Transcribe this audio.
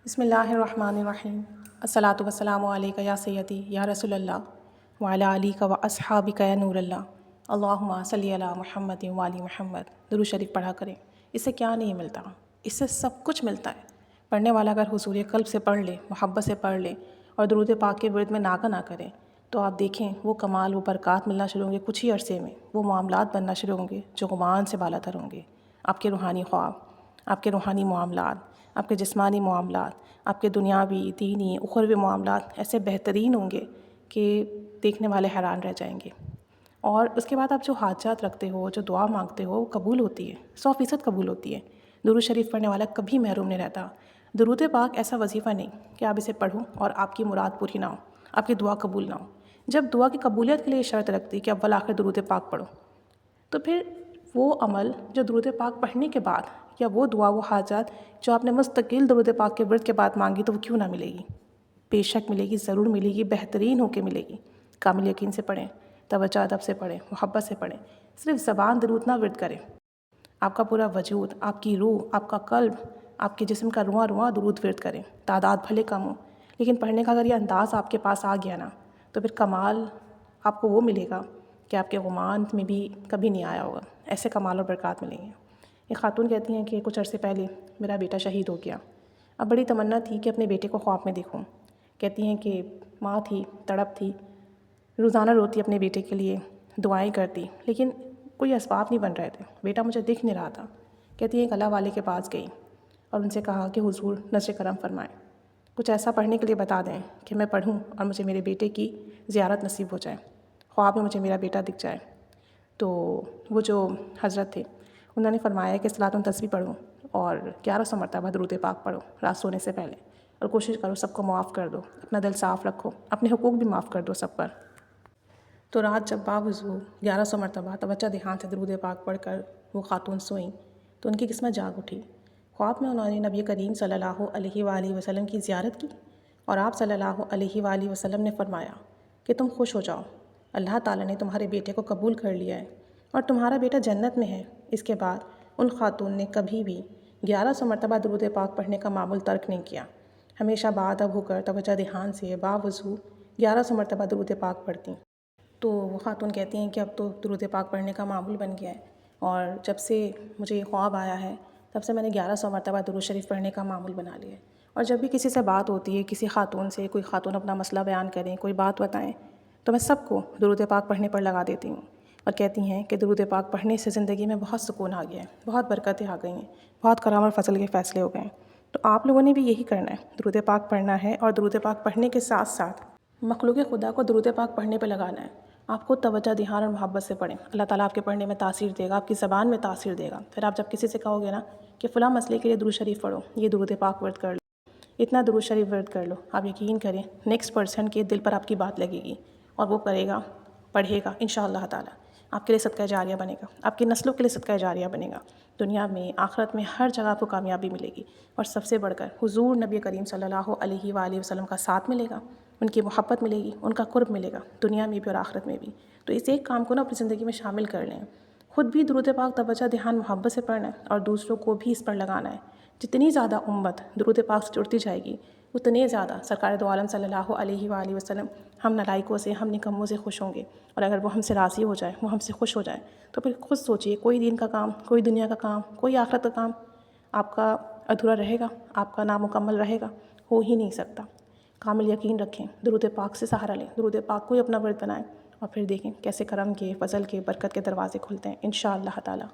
بسم اللہ الرحمن الرحیم الصلاۃ والسلام علیک یا سیدی یا رسول اللہ وعلی آلک و اصحابک یا نور اللہ اللہم صلی علی محمد وعلی محمد۔ درود شریف پڑھا کریں۔ اس سے کیا نہیں ملتا، اس سے سب کچھ ملتا ہے۔ پڑھنے والا اگر حضور قلب سے پڑھ لے، محبت سے پڑھ لے اور درود پاک کے ورد میں ناغہ نہ کرے تو آپ دیکھیں وہ کمال، وہ برکات ملنا شروع ہوں گے کچھ ہی عرصے میں۔ وہ معاملات بننا شروع ہوں گے جو غمان سے بالا تر ہوں گے۔ آپ کے روحانی خواب، آپ کے روحانی معاملات، آپ کے جسمانی معاملات، آپ کے دنیاوی، دینی، اخروی معاملات ایسے بہترین ہوں گے کہ دیکھنے والے حیران رہ جائیں گے۔ اور اس کے بعد آپ جو حاجات رکھتے ہو، جو دعا مانگتے ہو، وہ قبول ہوتی ہے، 100% قبول ہوتی ہے۔ درود شریف پڑھنے والا کبھی محروم نہیں رہتا۔ درود پاک ایسا وظیفہ نہیں کہ آپ اسے پڑھو اور آپ کی مراد پوری نہ ہو، آپ کی دعا قبول نہ ہو۔ جب دعا کی قبولیت کے لیے شرط رکھتی کہ اول آخر درود پاک پڑھو، تو پھر وہ عمل جو درود پاک پڑھنے کے بعد یا وہ دعا، وہ حاجات جو آپ نے مستقل درود پاک کے ورد کے بعد مانگی تو وہ کیوں نہ ملے گی؟ بے شک ملے گی، ضرور ملے گی، بہترین ہو کے ملے گی۔ کامل یقین سے پڑھیں، توجہ ادب سے پڑھیں، محبت سے پڑھیں۔ صرف زبان درود نہ ورد کریں، آپ کا پورا وجود، آپ کی روح، آپ کا قلب، آپ کے جسم کا رواں رواں درود ورد کریں۔ تعداد بھلے کم ہو، لیکن پڑھنے کا اگر یہ انداز آپ کے پاس آ گیا نا تو پھر کمال آپ کو وہ ملے گا کہ آپ کے غمان میں بھی کبھی نہیں آیا ہوگا۔ ایسے کمال اور برکات ملیں گے۔ ایک خاتون کہتی ہیں کہ کچھ عرصے پہلے میرا بیٹا شہید ہو گیا، اب بڑی تمنا تھی کہ اپنے بیٹے کو خواب میں دیکھوں۔ کہتی ہیں کہ ماں تھی، تڑپ تھی، روزانہ روتی اپنے بیٹے کے لیے، دعائیں کرتی، لیکن کوئی اسباب نہیں بن رہے تھے، بیٹا مجھے دکھ نہیں رہا تھا۔ کہتی ہیں ایک اللہ والے کے پاس گئی اور ان سے کہا کہ حضور نظر کرم فرمائیں، کچھ ایسا پڑھنے کے لیے بتا دیں کہ میں پڑھوں اور مجھے میرے بیٹے کی زیارت نصیب ہو جائے، خواب میں مجھے میرا بیٹا دکھ جائے۔ تو وہ جو حضرت تھے انہوں نے فرمایا کہ صلاۃ تسبیح پڑھو اور 1100 مرتبہ درود پاک پڑھو رات سونے سے پہلے، اور کوشش کرو سب کو معاف کر دو، اپنا دل صاف رکھو، اپنے حقوق بھی معاف کر دو سب پر۔ تو رات جب باوضو 1100 مرتبہ توجہ دھیان سے درود پاک پڑھ کر وہ خاتون سوئیں تو ان کی قسمت جاگ اٹھی۔ خواب میں انہوں نے نبی کریم صلی اللہ علیہ وآلہ وسلم کی زیارت کی اور آپ صلی اللہ علیہ وآلہ وسلم نے فرمایا کہ تم خوش ہو جاؤ، اللہ تعالیٰ نے تمہارے بیٹے کو قبول کر لیا ہے اور تمہارا بیٹا جنت میں ہے۔ اس کے بعد ان خاتون نے کبھی بھی 1100 مرتبہ درود پاک پڑھنے کا معمول ترک نہیں کیا، ہمیشہ باادب ہو کر توجہ دھیان سے باوضو 1100 مرتبہ درود پاک پڑھتیں۔ تو وہ خاتون کہتی ہیں کہ اب تو درود پاک پڑھنے کا معمول بن گیا ہے، اور جب سے مجھے یہ خواب آیا ہے تب سے میں نے 1100 مرتبہ درود شریف پڑھنے کا معمول بنا لیا ہے۔ اور جب بھی کسی سے بات ہوتی ہے، کسی خاتون سے، کوئی خاتون اپنا مسئلہ بیان کریں، کوئی بات بتائیں، تو میں سب کو درود پاک پڑھنے پر لگا دیتی ہوں اور کہتی ہیں کہ درود پاک پڑھنے سے زندگی میں بہت سکون آ گیا ہے، بہت برکتیں آ گئی ہیں، بہت کرم اور فضل کے فیصلے ہو گئے ہیں۔ تو آپ لوگوں نے بھی یہی کرنا ہے، درود پاک پڑھنا ہے اور درود پاک پڑھنے کے ساتھ ساتھ مخلوق خدا کو درود پاک پڑھنے پہ لگانا ہے۔ آپ خود توجہ دھیان اور محبت سے پڑھیں، اللہ تعالیٰ آپ کے پڑھنے میں تاثیر دے گا، آپ کی زبان میں تاثیر دے گا۔ پھر آپ جب کسی سے کہو گے نا کہ فلاں مسئلے کے لیے درود شریف پڑھو، یہ درود پاک ورد کر لو، اتنا درود شریف ورد کر لو، آپ یقین کریں نیکسٹ پرسن کے دل پر آپ کی بات لگے گی اور وہ کرے گا، پڑھے گا، انشاءاللہ تعالیٰ آپ کے لیے صدقہ جاریہ بنے گا، آپ کی نسلوں کے لیے صدقہ جاریہ بنے گا۔ دنیا میں، آخرت میں، ہر جگہ آپ کو کامیابی ملے گی، اور سب سے بڑھ کر حضور نبی کریم صلی اللہ علیہ وآلہ وسلم کا ساتھ ملے گا، ان کی محبت ملے گی، ان کا قرب ملے گا، دنیا میں بھی اور آخرت میں بھی۔ تو اس ایک کام کو نا اپنی زندگی میں شامل کر لیں، خود بھی درود پاک توجہ دھیان محبت سے پڑھنا ہے اور دوسروں کو بھی اس پر لگانا ہے۔ جتنی زیادہ امت درود پاک سے جڑتی جائے گی اتنے زیادہ سرکار دو عالم صلی اللہ علیہ وآلہ وسلم ہم نالائکوں سے، ہم نکموں سے خوش ہوں گے، اور اگر وہ ہم سے راضی ہو جائے، وہ ہم سے خوش ہو جائے تو پھر خود سوچئے کوئی دین کا کام، کوئی دنیا کا کام، کوئی آخرت کا کام آپ کا ادھورا رہے گا، آپ کا نامکمل رہے گا؟ ہو ہی نہیں سکتا۔ کامل یقین رکھیں، درود پاک سے سہارا لیں، درود پاک کو ہی اپنا ورد بنائیں، اور پھر دیکھیں کیسے کرم کے، فضل کے، برکت کے دروازے کھلتے ہیں انشاءاللہ تعالیٰ۔